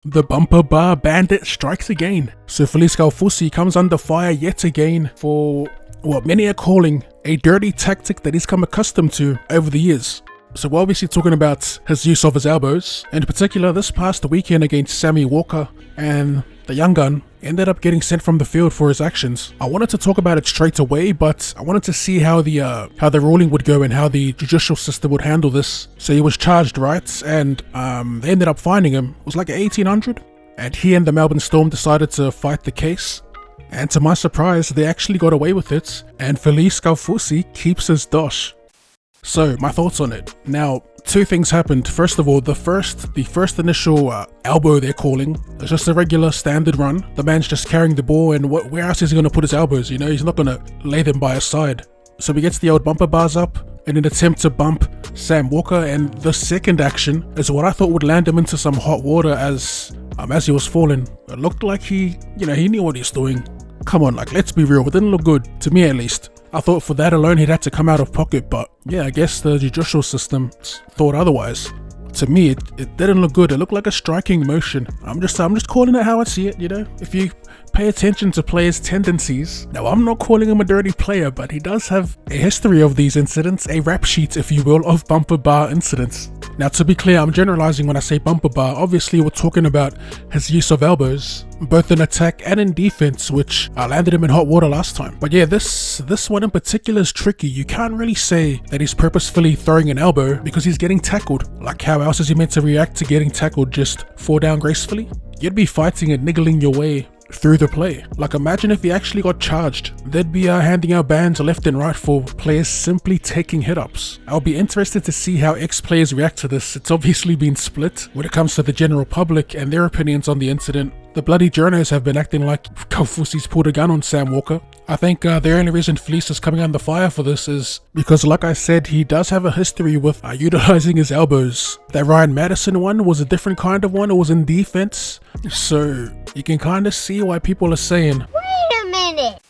The bumper bar bandit strikes again. So Felise Kaufusi comes under fire yet again for what many are calling a dirty tactic that he's come accustomed to over the years. So we're obviously talking about his use of his elbows. In particular, this past weekend against Sammy Walker, and the young gun ended up getting sent from the field for his actions. I wanted to talk about it straight away, but I wanted to see how the ruling would go and how the judicial system would handle this. So he was charged, right? And they ended up finding him. It was like 1,800, and he and the Melbourne Storm decided to fight the case. And to my surprise, they actually got away with it, and Felise Kaufusi keeps his dosh. So my thoughts on it. Now, two things happened. First of all, the first initial elbow they're calling is just a regular standard run. The man's just carrying the ball, and where else is he going to put his elbows? You know, he's not going to lay them by his side. So he gets the old bumper bars up in an attempt to bump Sam Walker, and the second action is what I thought would land him into some hot water as he was falling. It looked like he knew what he's doing. Come on, like, let's be real, it didn't look good, to me at least. I thought for that alone he'd had to come out of pocket, but yeah, I guess the judicial system thought otherwise. To me, it didn't look good. It looked like a striking motion. I'm just calling it how I see it, you know? If you pay attention to players' tendencies. Now, I'm not calling him a dirty player, but he does have a history of these incidents, a rap sheet, if you will, of bumper bar incidents. Now, to be clear, I'm generalizing when I say bumper bar. Obviously, we're talking about his use of elbows, both in attack and in defense, which landed him in hot water last time. But yeah, this one in particular is tricky. You can't really say that he's purposefully throwing an elbow because he's getting tackled. Like, how else is he meant to react to getting tackled? Just fall down gracefully? You'd be fighting and niggling your way through the play. Like, imagine if he actually got charged. They'd be handing out bans left and right for players simply taking hit-ups. I'll be interested to see how ex-players react to this. It's obviously been split when it comes to the general public and their opinions on the incident. The bloody journos have been acting like Kaufusi's pulled a gun on Sam Walker. I think the only reason Felise is coming under fire for this is because, like I said, he does have a history with utilizing his elbows. That Ryan Madison one was a different kind of one. It was in defense. So you can kind of see why people are saying, wait a minute.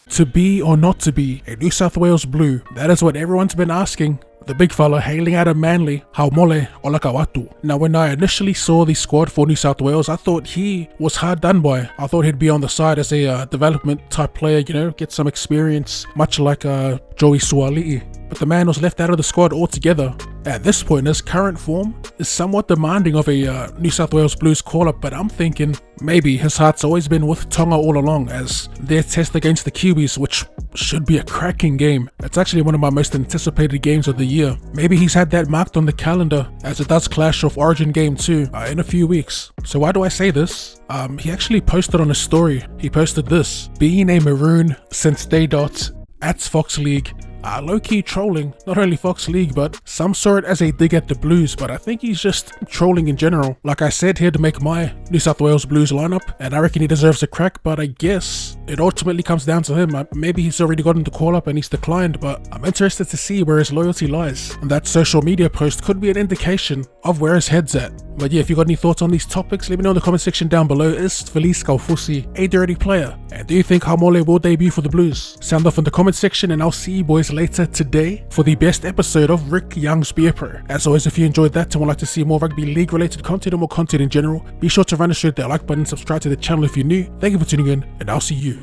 To be or not to be a New South Wales Blue? That is what everyone's been asking. The big fella hailing out of Manly, Haumole Olakau'atu. Now, when I initially saw the squad for New South Wales, I thought he was hard done by. I thought he'd be on the side as a development type player, you know, get some experience, much like Joey Suali'i. But the man was left out of the squad altogether. At this point, his current form is somewhat demanding of a New South Wales Blues call-up, but I'm thinking maybe his heart's always been with Tonga all along, as their test against the Kiwis, which should be a cracking game. It's actually one of my most anticipated games of the year. Maybe he's had that marked on the calendar, as it does clash with Origin Game 2 in a few weeks. So why do I say this? He actually posted on his story. He posted this: being a Maroon since day dot at FoxLeague. Low-key trolling, not only FoxLeague, but some saw it as a dig at the Blues, but I think he's just trolling in general. Like I said, he'd make my New South Wales Blues lineup, and I reckon he deserves a crack, but I guess it ultimately comes down to him. Maybe he's already gotten the call-up and he's declined, but I'm interested to see where his loyalty lies. And that social media post could be an indication of where his head's at. But yeah, if you got any thoughts on these topics, let me know in the comment section down below. Is Felise Kaufusi a dirty player? And do you think Haumole will debut for the Blues? Sound off in the comment section, and I'll see you boys later today for the best episode of Rick Young's Beer Pro. As always, if you enjoyed that and would like to see more Rugby League related content or more content in general, be sure to run and shoot that like button, subscribe to the channel if you're new. Thank you for tuning in, and I'll see you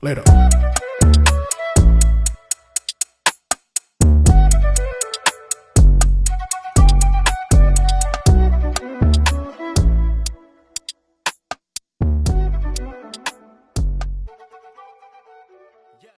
later.